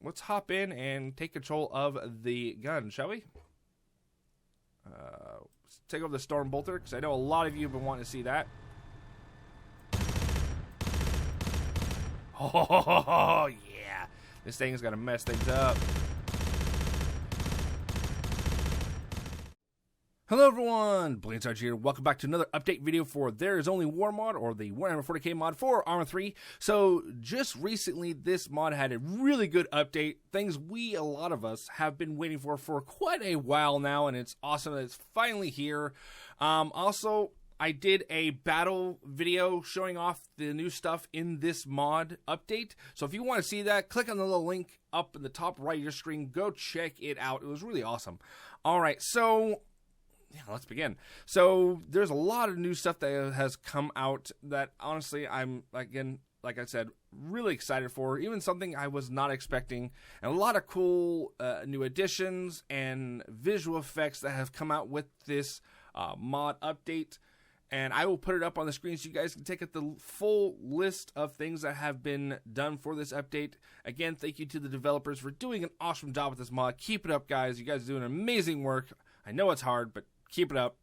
let's hop in and take control of the gun, shall we? Let's take over the Storm Bolter, because I know a lot of you have been wanting to see that. Oh, yeah. This thing is going to mess things up. Hello everyone, Blaan Sarge here. Welcome back to another update video for There Is Only War mod, or the Warhammer 40k mod for Arma 3. So just recently, this mod had a really good update. Things a lot of us, have been waiting for quite a while now, and it's awesome that it's finally here. Also, I did a battle video showing off the new stuff in this mod update. So if you want to see that, click on the little link up in the top right of your screen. Go check it out. It was really awesome. All right, so yeah, let's begin. So there's a lot of new stuff that has come out that honestly I'm, again, like I said, really excited for. Even something I was not expecting. And a lot of cool new additions and visual effects that have come out with this mod update. And I will put it up on the screen so you guys can take the full list of things that have been done for this update. Again, thank you to the developers for doing an awesome job with this mod. Keep it up, guys. You guys are doing amazing work. I know it's hard, but keep it up.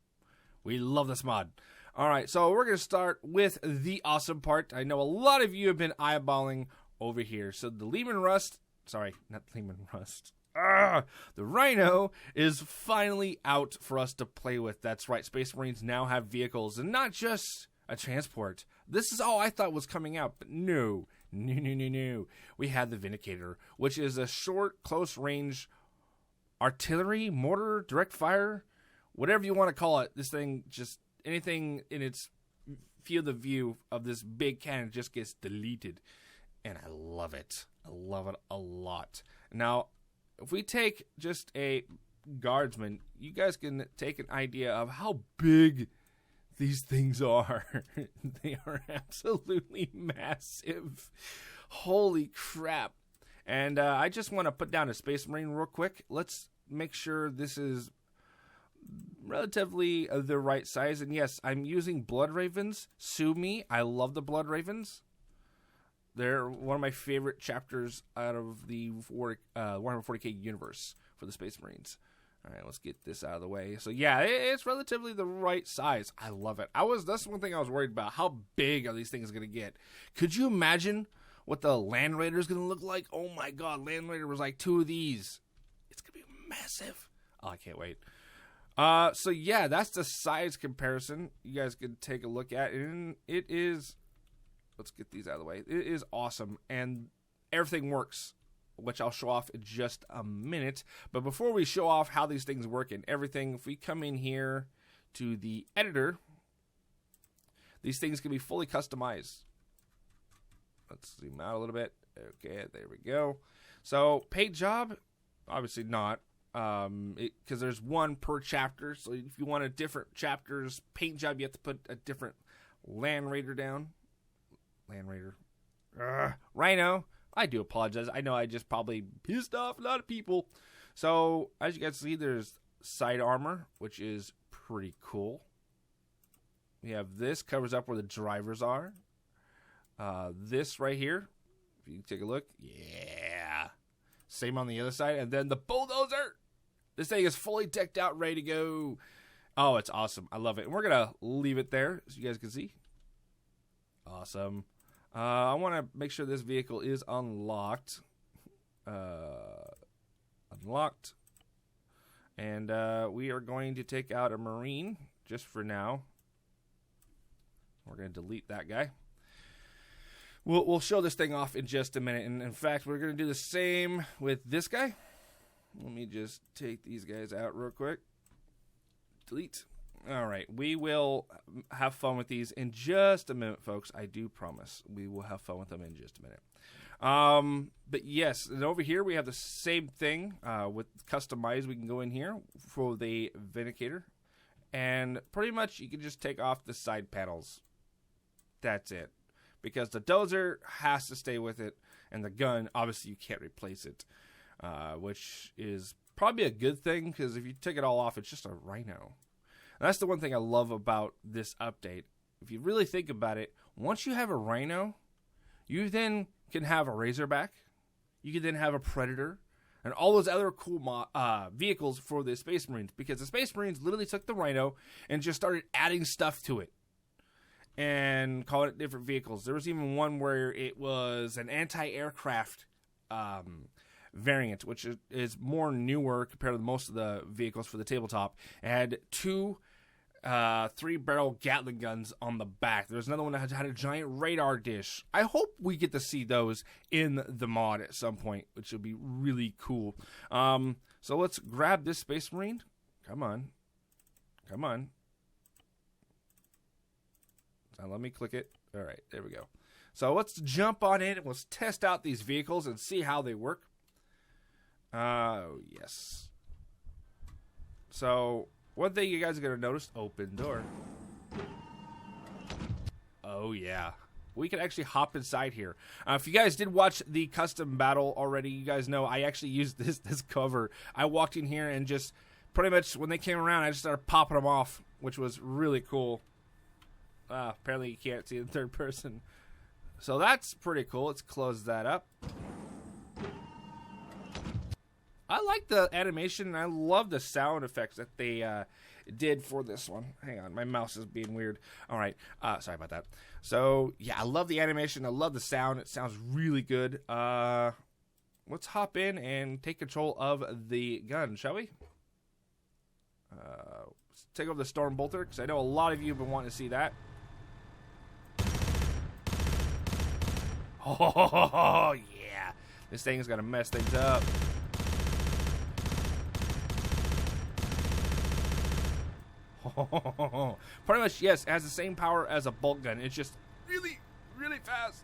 We love this mod. All right, so we're going to start with the awesome part. I know a lot of you have been eyeballing over here. So the Lehman Rust, sorry, not Lehman Rust. The Rhino is finally out for us to play with. That's right, Space Marines now have vehicles, and not just a transport. This is all I thought was coming out, but no. We had the Vindicator, which is a short, close-range artillery, mortar, direct fire, whatever you want to call it. This thing, just anything in its field of view of this big cannon just gets deleted. And I love it. I love it a lot. Now, if we take just a guardsman, you guys can take an idea of how big these things are. They are absolutely massive. Holy crap. And I just want to put down a Space Marine real quick. Let's make sure this is relatively the right size. And yes, I'm using Blood Ravens. Sue me. I love the Blood Ravens. They're one of my favorite chapters out of the Warhammer 40k universe for the Space Marines. All right, let's get this out of the way. So yeah, it's relatively the right size. I love it. That's one thing I was worried about. How big are these things going to get? Could you imagine what the Land Raider is going to look like? Oh my god, Land Raider was like 2 of these. It's going to be massive. Oh, I can't wait. So yeah, that's the size comparison you guys can take a look at. And it is, let's get these out of the way. It is awesome. And everything works, which I'll show off in just a minute. But before we show off how these things work and everything, if we come in here to the editor, these things can be fully customized. Let's zoom out a little bit. Okay, there we go. So, paint job, obviously not, because there's one per chapter. So, if you want a different chapter's paint job, you have to put a different Land Raider down. Land Raider. Rhino. I do apologize. I know I just probably pissed off a lot of people. So, as you guys see, there's side armor, which is pretty cool. We have this, covers up where the drivers are. This right here, if you take a look, yeah. Same on the other side. And then the bulldozer. This thing is fully decked out, ready to go. Oh, it's awesome. I love it. And we're going to leave it there so you guys can see. Awesome. I want to make sure this vehicle is unlocked. Unlocked. And we are going to take out a Marine just for now. We're going to delete that guy. We'll show this thing off in just a minute. And in fact, we're going to do the same with this guy. Let me just take these guys out real quick. Delete. All right. We will have fun with these in just a minute, folks. I do promise. We will have fun with them in just a minute. But yes, and over here we have the same thing with customize. We can go in here for the Vindicator. And pretty much you can just take off the side panels. That's it. Because the dozer has to stay with it, and the gun, obviously, you can't replace it, which is probably a good thing, because if you take it all off, it's just a Rhino. And that's the one thing I love about this update. If you really think about it, once you have a Rhino, you then can have a Razorback, you could then have a Predator and all those other cool vehicles for the Space Marines, because the Space Marines literally took the Rhino and just started adding stuff to it and calling it different vehicles. There was even one where it was an anti-aircraft variant, which is more newer compared to most of the vehicles for the tabletop. It had two 3-barrel Gatling guns on the back. There's another one that had a giant radar dish. I hope we get to see those in the mod at some point, which would be really cool. So let's grab this Space Marine. Come on. Come on. Now let me click it. All right, there we go. So let's jump on in and let's test out these vehicles and see how they work. Yes. So one thing you guys are going to notice, open door. Oh, yeah. We can actually hop inside here. If you guys did watch the custom battle already, you guys know I actually used this cover. I walked in here and just pretty much when they came around, I just started popping them off, which was really cool. Apparently you can't see in third person. So that's pretty cool. Let's close that up. I like the animation, and I love the sound effects that they did for this one. Hang on, my mouse is being weird. All right, sorry about that. So, yeah, I love the animation. I love the sound. It sounds really good. Let's hop in and take control of the gun, shall we? Let's take over the Storm Bolter, because I know a lot of you have been wanting to see that. Oh, yeah. This thing is going to mess things up. Pretty much, yes, it has the same power as a bolt gun. It's just really, really fast.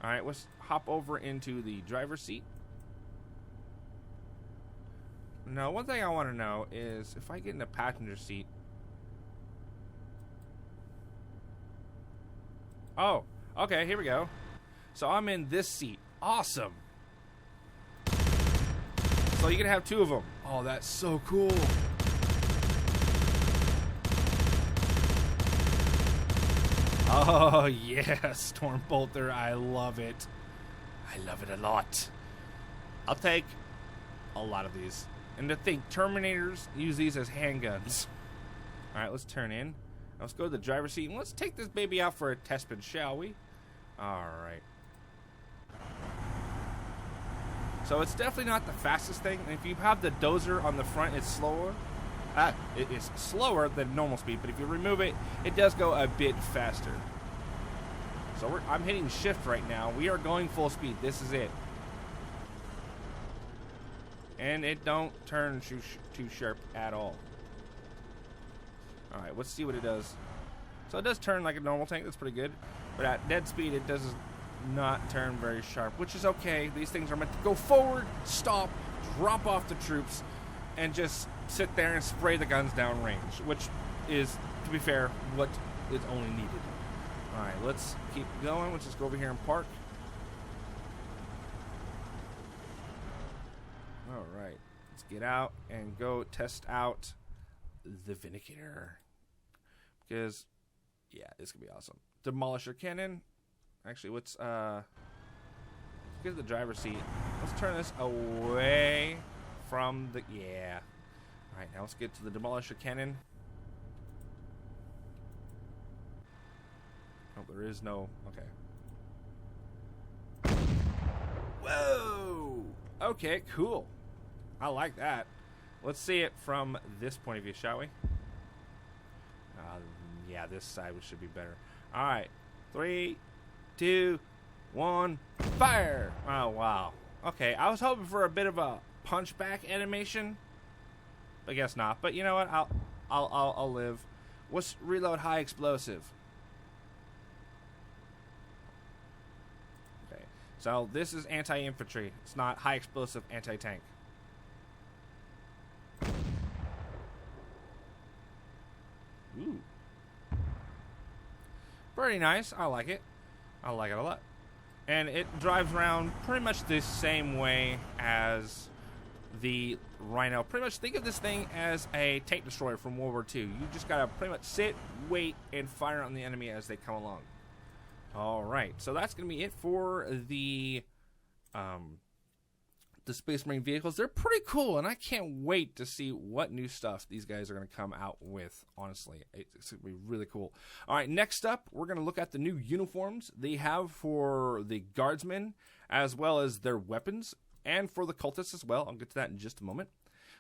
All right, let's hop over into the driver's seat. Now, one thing I want to know is if I get in the passenger seat. Oh, okay, here we go. So I'm in this seat. Awesome. So you can have two of them. Oh, that's so cool. Oh, yeah, Storm Bolter. I love it. I love it a lot. I'll take a lot of these. And to think, Terminators use these as handguns. All right, let's turn in. Let's go to the driver's seat, and let's take this baby out for a test spin, shall we? All right. So it's definitely not the fastest thing. And if you have the dozer on the front, it's slower. It is slower than normal speed, but if you remove it, it does go a bit faster. So I'm hitting shift right now. We are going full speed. This is it. And it don't turn too sharp at all. All right, let's see what it does. So it does turn like a normal tank. That's pretty good. But at dead speed, it does not turn very sharp, which is okay. These things are meant to go forward, stop, drop off the troops, and just sit there and spray the guns down range, which is, to be fair, what is only needed. All right, let's keep going. Let's just go over here and park. All right, let's get out and go test out the Vindicator. Because, yeah, this could be awesome. Demolisher cannon. Actually, let's get to the driver's seat. Let's turn this away from the, yeah. All right, now let's get to the Demolisher cannon. Oh, there is no, okay. Whoa! Okay, cool. I like that. Let's see it from this point of view, shall we? Yeah, this side should be better. All right, 3, 2, 1, fire! Oh, wow. Okay, I was hoping for a bit of a punchback animation. I guess not, but you know what? I'll live. Let's reload high explosive. Okay, so this is anti-infantry. It's not high explosive anti-tank. Ooh, pretty nice. I like it. I like it a lot, and it drives around pretty much the same way as the Rhino. Pretty much think of this thing as a tank destroyer from World War II. You just gotta pretty much sit, wait, and fire on the enemy as they come along. All right, so that's gonna be it for the the Space Marine vehicles. They're pretty cool, and I can't wait to see what new stuff these guys are going to come out with. Honestly, it's going to be really cool. All right, next up, we're going to look at the new uniforms they have for the guardsmen, as well as their weapons, and for the cultists as well. I'll get to that in just a moment.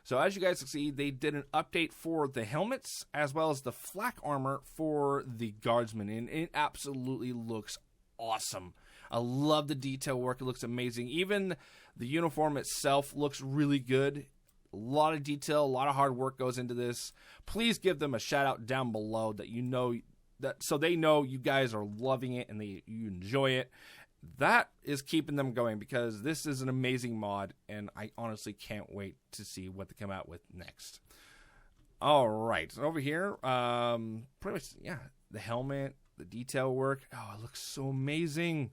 So as you guys can see, they did an update for the helmets, as well as the flak armor for the guardsmen, and it absolutely looks awesome. I love the detail work. It looks amazing. Even the uniform itself looks really good. A lot of detail, a lot of hard work goes into this. Please give them a shout out down below so they know you guys are loving it and you enjoy it. That is keeping them going, because this is an amazing mod, and I honestly can't wait to see what they come out with next. All right, so over here, pretty much, yeah, the helmet, the detail work. Oh, it looks so amazing.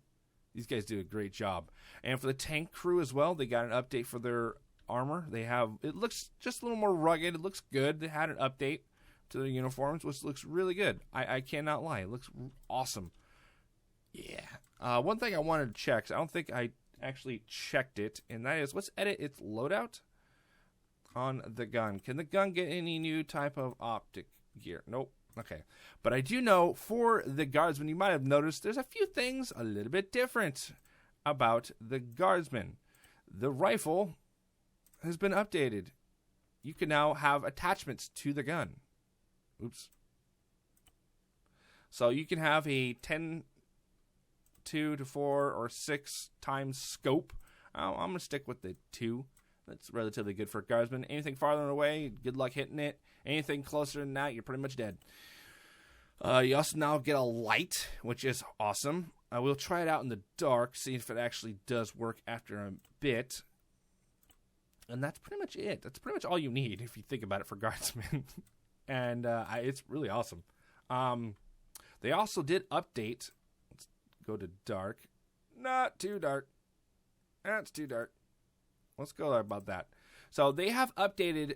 These guys do a great job. And for the tank crew as well, they got an update for their armor. It looks just a little more rugged. It looks good. They had an update to their uniforms, which looks really good. I cannot lie. It looks awesome. Yeah. One thing I wanted to check, I don't think I actually checked it, and that is, let's edit its loadout on the gun. Can the gun get any new type of optic gear? Nope. Okay, but I do know for the guardsmen, you might have noticed there's a few things a little bit different about the guardsmen. The rifle has been updated. You can now have attachments to the gun. Oops. So you can have a 10, 2 to 4 or 6 times scope. I'm going to stick with the 2. That's relatively good for a guardsman. Anything farther away, good luck hitting it. Anything closer than that, you're pretty much dead. You also now get a light, which is awesome. We'll try it out in the dark, see if it actually does work after a bit. And that's pretty much it. That's pretty much all you need, if you think about it, for guardsmen. And it's really awesome. They also did update. Let's go to dark. Not too dark. That's too dark. Let's go about that. So they have updated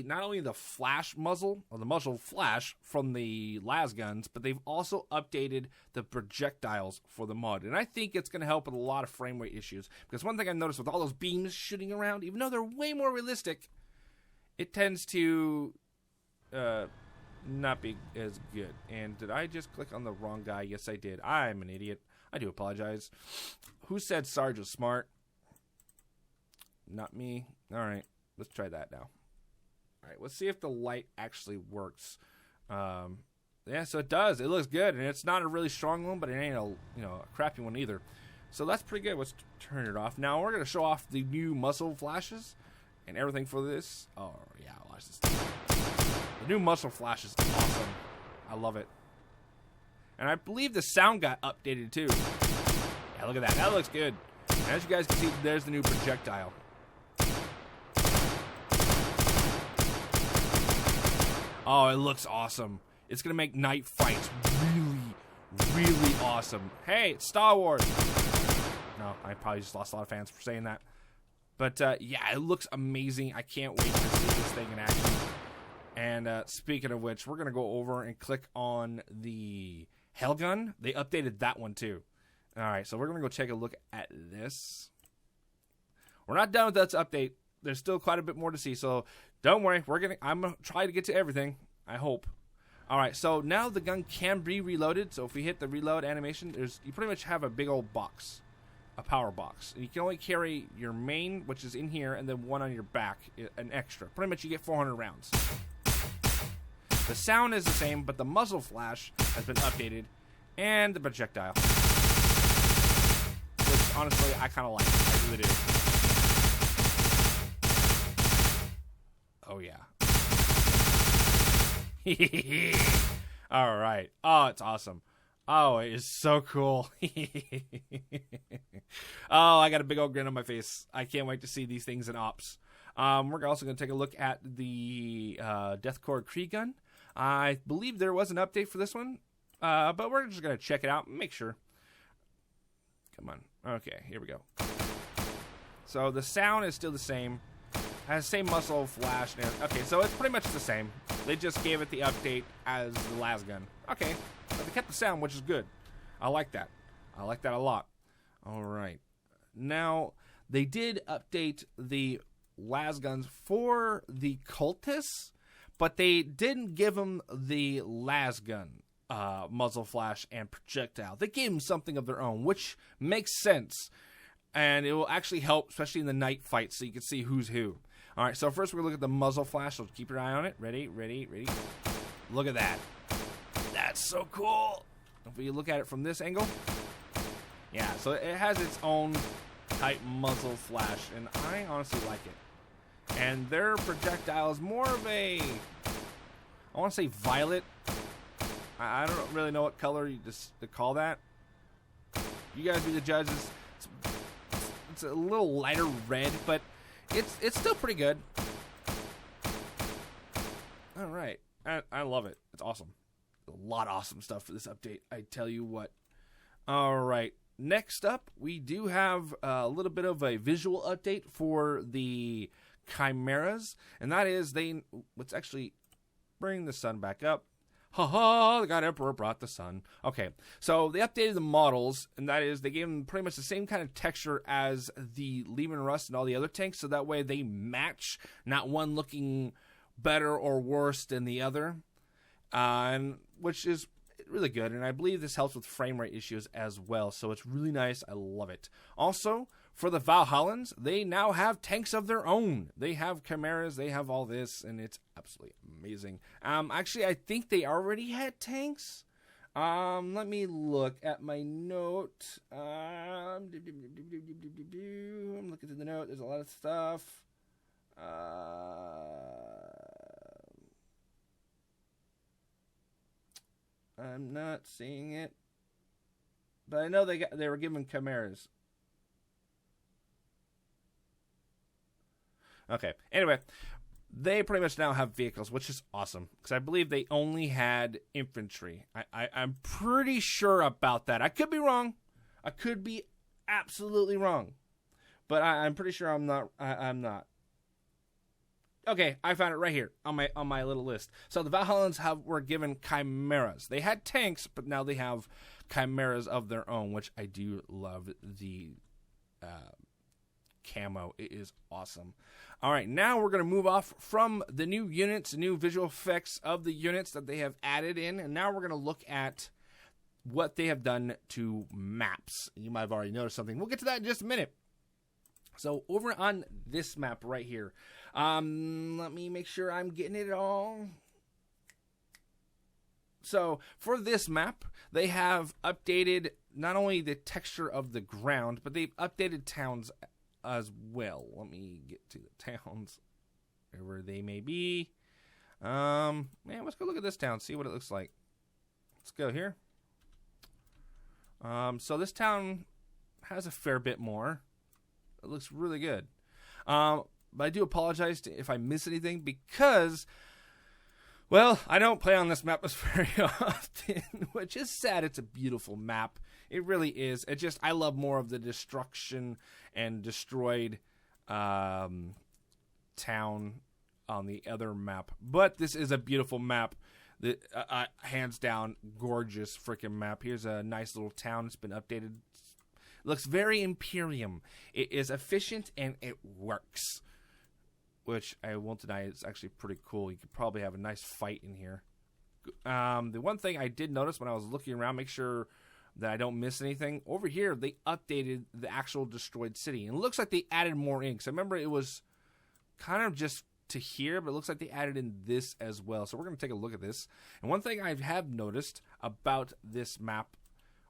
not only the flash muzzle, or the muzzle flash from the las guns, but they've also updated the projectiles for the mod. And I think it's going to help with a lot of frame rate issues. Because one thing I noticed with all those beams shooting around, even though they're way more realistic, it tends to not be as good. And did I just click on the wrong guy? Yes, I did. I'm an idiot. I do apologize. Who said Sarge was smart? Not me. All right. Let's try that now. All right, let's see if the light actually works. Yeah, so it does. It looks good, and it's not a really strong one, but it ain't a crappy one either. So that's pretty good. Let's turn it off. Now we're gonna show off the new muzzle flashes and everything for this. Oh yeah, watch this. The new muzzle flash is awesome. I love it. And I believe the sound got updated too. Yeah, look at that. That looks good. And as you guys can see, there's the new projectile. Oh, it looks awesome. It's going to make night fights really, really awesome. Hey, it's Star Wars. No, I probably just lost a lot of fans for saying that. But, yeah, it looks amazing. I can't wait to see this thing in action. And speaking of which, we're going to go over and click on the Hellgun. They updated that one, too. All right, so we're going to go take a look at this. We're not done with that update. There's still quite a bit more to see, so don't worry. I'm going to try to get to everything, I hope. All right, so now the gun can be reloaded. So if we hit the reload animation, you pretty much have a big old box, a power box. And you can only carry your main, which is in here, and then one on your back, an extra. Pretty much you get 400 rounds. The sound is the same, but the muzzle flash has been updated, and the projectile. Which, honestly, I kind of like. I really do. Oh, yeah. All right. Oh, it's awesome. Oh, it is so cool. Oh, I got a big old grin on my face. I can't wait to see these things in ops. We're also going to take a look at the Deathcore Kree gun. I believe there was an update for this one, but we're just going to check it out and make sure. Come on. Okay, here we go. So the sound is still the same. Has the same muzzle flash. Okay, so it's pretty much the same. They just gave it the update as the last gun. Okay, but they kept the sound, which is good. I like that. I like that a lot. All right. Now, they did update the las guns for the cultists, but they didn't give them the las gun muzzle flash and projectile. They gave them something of their own, which makes sense, and it will actually help, especially in the night fight, so you can see who's who. All right, so first we're gonna look at the muzzle flash. So keep your eye on it. Ready. Look at that. That's so cool. If you look at it from this angle, yeah. So it has its own type muzzle flash, and I honestly like it. And their projectile is more of a, I want to say violet. I don't really know what color you just to call that. You guys be the judges. It's a little lighter red, but it's still pretty good. All right, I love it. It's awesome. A lot of awesome stuff for this update, I tell you what. All right, next up, we do have a little bit of a visual update for the chimeras, and that is let's actually bring the sun back up. The God Emperor brought the sun. Okay, so they updated the models, and that is they gave them pretty much the same kind of texture as the Lehman Russ and all the other tanks, so that way they match, not one looking better or worse than the other, and which is really good. And I believe this helps with frame rate issues as well, so it's really nice. I love it. Also, for the Valhallans, they now have tanks of their own. They have chimeras, they have all this, and it's absolutely amazing. Actually, I think they already had tanks. Let me look at my note. I'm looking through the note. There's a lot of stuff. I'm not seeing it, but I know they were given chimeras. Okay. Anyway, they pretty much now have vehicles, which is awesome, because I believe they only had infantry. I'm pretty sure about that. I could be wrong. I could be absolutely wrong, but I'm pretty sure I'm not. I'm not. Okay, I found it right here on my little list. So the Valhallans were given chimeras. They had tanks, but now they have chimeras of their own, which I do love the camo. It is awesome. All right, now we're going to move off from the new units, new visual effects of the units that they have added in, and now we're going to look at what they have done to maps. You might have already noticed something. We'll get to that in just a minute. So over on this map right here, let me make sure I'm getting it all. So for this map, they have updated not only the texture of the ground, but they've updated towns as well. Let me get to the towns, wherever they may be. Man, let's go look at this town, see what it looks like. Let's go here. So this town has a fair bit more. It looks really good. But I do apologize if I miss anything, because, well, I don't play on this map very often, which is sad. It's a beautiful map. It really is. It just, I love more of the destruction and destroyed town on the other map. But this is a beautiful map. Hands down, gorgeous freaking map. Here's a nice little town. It's been updated. It looks very Imperium. It is efficient and it works, which I won't deny is actually pretty cool. You could probably have a nice fight in here. The one thing I did notice when I was looking around, make sure that I don't miss anything. Over here, they updated the actual destroyed city. And it looks like they added more inks. I remember it was kind of just to here, but it looks like they added in this as well. So we're going to take a look at this. And one thing I have noticed about this map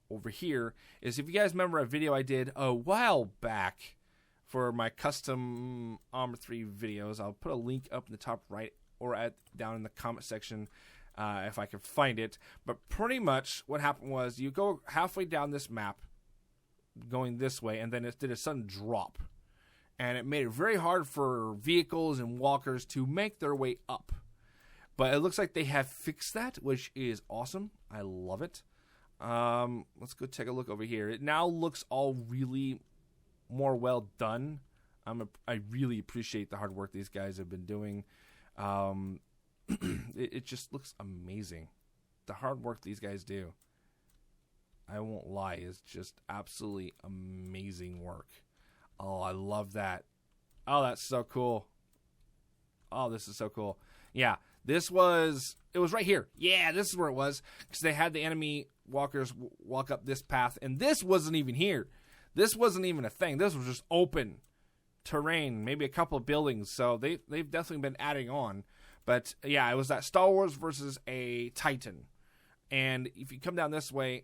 over here is, if you guys remember a video I did a while back for my custom Armor 3 videos, I'll put a link up in the top right or down in the comment section if I can find it. But pretty much what happened was, you go halfway down this map going this way, and then it did a sudden drop, and it made it very hard for vehicles and walkers to make their way up. But it looks like they have fixed that, which is awesome. I love it. Let's go take a look over here. It now looks all really more well done. I really appreciate the hard work these guys have been doing. It just looks amazing. The hard work these guys do, I won't lie, is just absolutely amazing work. Oh, I love that. Oh, that's so cool. Oh, this is so cool. Yeah, it was right here. Yeah, this is where it was, because they had the enemy walkers walk up this path, and this wasn't even here. This wasn't even a thing. This was just open terrain, maybe a couple of buildings, so they've definitely been adding on. But yeah, it was that Star Wars versus a Titan. And if you come down this way,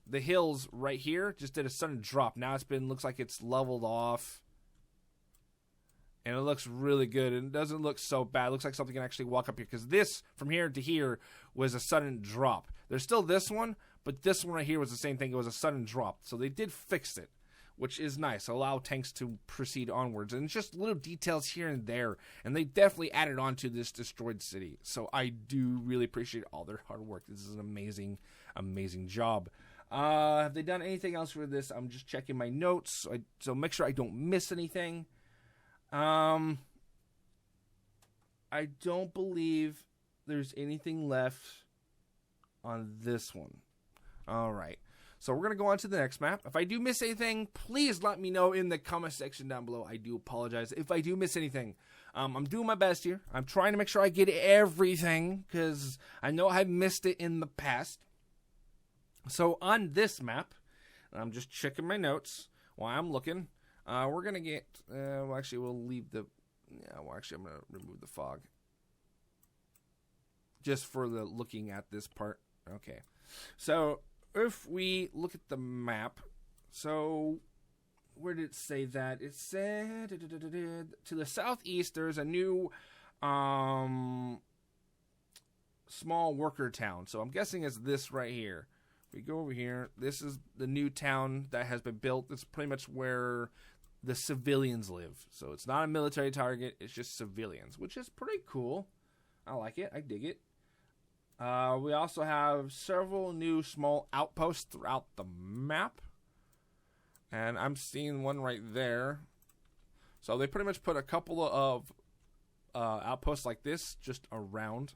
the hills right here just did a sudden drop. Now looks like it's leveled off. And it looks really good. And it doesn't look so bad. It looks like something can actually walk up here. Because this, from here to here, was a sudden drop. There's still this one, but this one right here was the same thing. It was a sudden drop. So they did fix it, which is nice. Allow tanks to proceed onwards. And it's just little details here and there. And they definitely added on to this destroyed city. So I do really appreciate all their hard work. This is an amazing, amazing job. Have they done anything else for this? I'm just checking my notes. So make sure I don't miss anything. I don't believe there's anything left on this one. All right. So we're going to go on to the next map. If I do miss anything, please let me know in the comment section down below. I do apologize if I do miss anything. I'm doing my best here. I'm trying to make sure I get everything, because I know I've missed it in the past. So on this map, I'm just checking my notes while I'm looking. We're going to get, well, actually, we'll leave the, yeah, well, actually, I'm going to remove the fog. Just for the looking at this part. Okay. So, if we look at the map, so, where did it say that? It said, to the southeast, there's a new, small worker town. So, I'm guessing it's this right here. We go over here. This is the new town that has been built. It's pretty much where the civilians live. So it's not a military target. It's just civilians, which is pretty cool. I like it. I dig it. We also have several new small outposts throughout the map. And I'm seeing one right there. So they pretty much put a couple of outposts like this just around.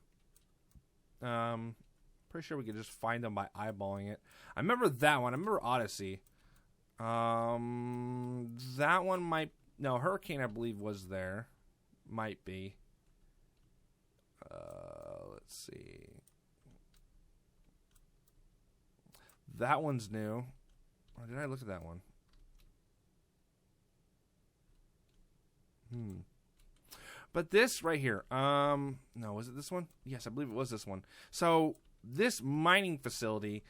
Pretty sure we could just find them by eyeballing it. I remember that one. I remember Odyssey. That one might... No, Hurricane, I believe, was there. Might be. Let's see. That one's new. Or did I look at that one? But this right here. No, was it this one? Yes, I believe it was this one. So... this mining facility,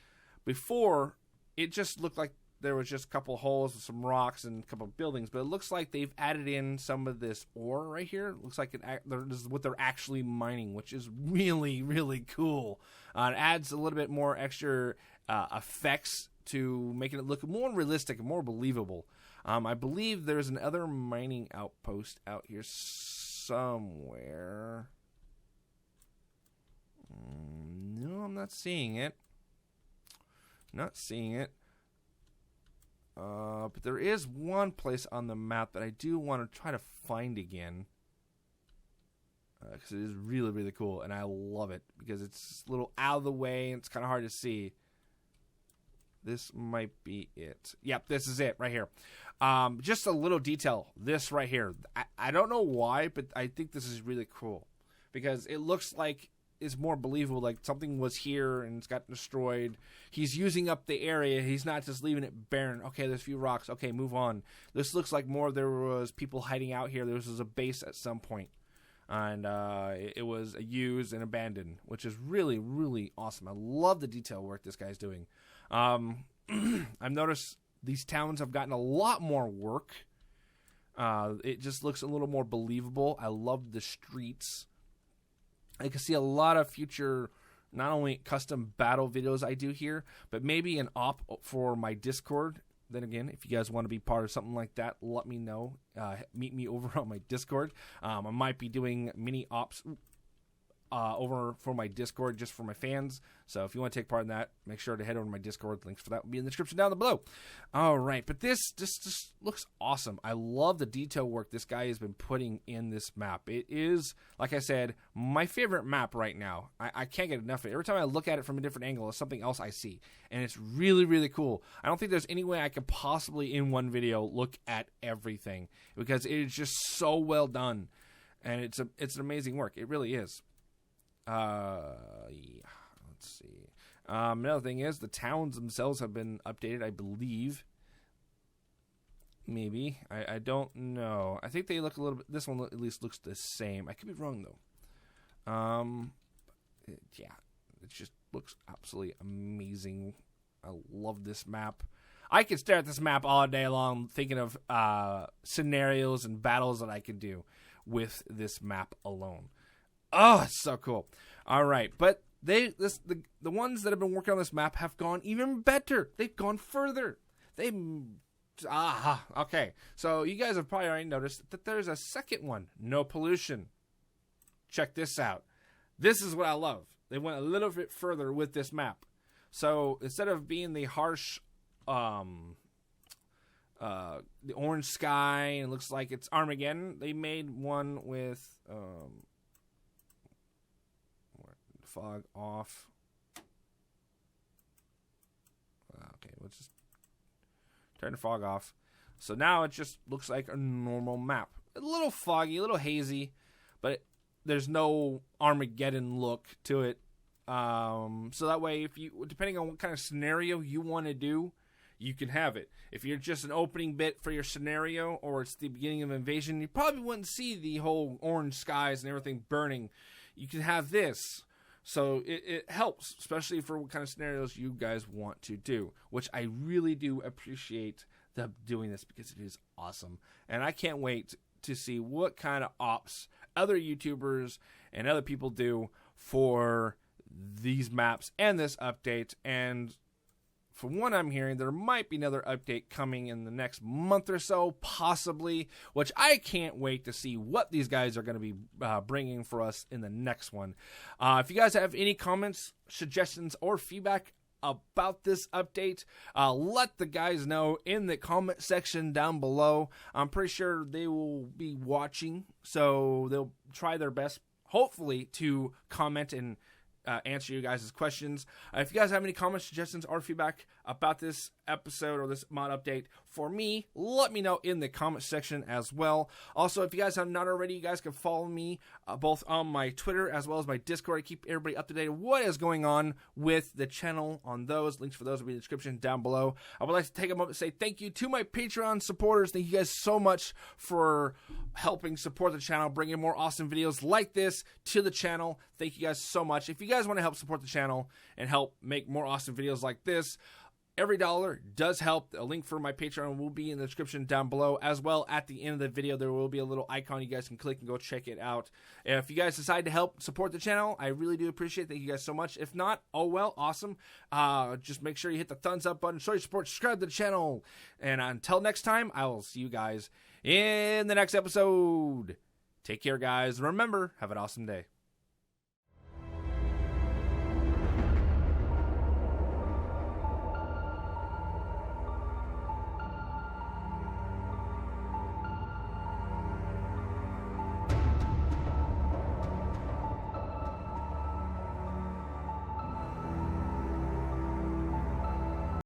before, it just looked like there was just a couple of holes with some rocks and a couple of buildings, but it looks like they've added in some of this ore right here. It looks like this is what they're actually mining, which is really, really cool. It adds a little bit more extra effects to making it look more realistic and more believable. I believe there's another mining outpost out here somewhere. No, I'm not seeing it. Not seeing it. But there is one place on the map that I do want to try to find again. Because it is really, really cool. And I love it. Because it's a little out of the way and it's kind of hard to see. This might be it. Yep, this is it right here. Just a little detail. This right here. I don't know why, but I think this is really cool. Because it looks like is more believable, like something was here and it's got destroyed. He's using up the area. He's not just leaving it barren. Okay, there's a few rocks. Okay, move on. This looks like more there was people hiding out here. There was a base at some point. And it was used and abandoned, which is really, really awesome. I love the detail work this guy's doing. I've noticed these towns have gotten a lot more work. It just looks a little more believable. I love the streets. I can see a lot of future, not only custom battle videos I do here, but maybe an op for my Discord. Then again, if you guys want to be part of something like that, let me know. Meet me over on my Discord. I might be doing mini ops. over for my Discord, just for my fans. So if you want to take part in that, make sure to head over to my Discord. Links for that will be in the description down below. All right, but this just looks awesome. I love the detail work this guy has been putting in this map. It is, like I said, my favorite map right now. I can't get enough of it. Every time I look at it from a different angle, it's something else I see, and it's really, really cool. I don't think there's any way I could possibly, in one video, look at everything, because it is just so well done, and it's an amazing work. It really is. Yeah. Let's see. Another thing is the towns themselves have been updated, I believe. Maybe. I don't know. I think they look a little bit... This one at least looks the same. I could be wrong, though. Yeah. It just looks absolutely amazing. I love this map. I could stare at this map all day long thinking of scenarios and battles that I could do with this map alone. Oh, it's so cool. All right, but the ones that have been working on this map have gone even better. They've gone further. Okay. So you guys have probably already noticed that there's a second one, no pollution. Check this out. This is what I love. They went a little bit further with this map. So instead of being the harsh, the orange sky, and it looks like it's Armageddon, they made one with fog off. Okay, let's just turn the fog off. So now it just looks like a normal map. A little foggy, a little hazy, but there's no Armageddon look to it. So that way, if you, depending on what kind of scenario you want to do, you can have it. If you're just an opening bit for your scenario, or it's the beginning of invasion, you probably wouldn't see the whole orange skies and everything burning. You can have this. So it helps, especially for what kind of scenarios you guys want to do, which I really do appreciate them doing this, because it is awesome. And I can't wait to see what kind of ops other YouTubers and other people do for these maps and this update. And from what I'm hearing, there might be another update coming in the next month or so, possibly, which I can't wait to see what these guys are going to be bringing for us in the next one. If you guys have any comments, suggestions, or feedback about this update, let the guys know in the comment section down below. I'm pretty sure they will be watching, so they'll try their best, hopefully, to comment and answer you guys' questions. If you guys have any comments, suggestions, or feedback about this episode or this mod update for me, let me know in the comment section as well. Also, if you guys have not already, you guys can follow me both on my Twitter as well as my Discord. I keep everybody up to date on what is going on with the channel on those. Links for those will be in the description down below. I would like to take a moment to say thank you to my Patreon supporters. Thank you guys so much for helping support the channel, bringing more awesome videos like this to the channel. Thank you guys so much. If you guys want to help support the channel and help make more awesome videos like this, every dollar does help. A link for my Patreon will be in the description down below. As well, at the end of the video, there will be a little icon you guys can click and go check it out. If you guys decide to help support the channel, I really do appreciate it. Thank you guys so much. If not, oh well, awesome. Just make sure you hit the thumbs up button, show your support, subscribe to the channel. And until next time, I will see you guys in the next episode. Take care, guys. Remember, have an awesome day.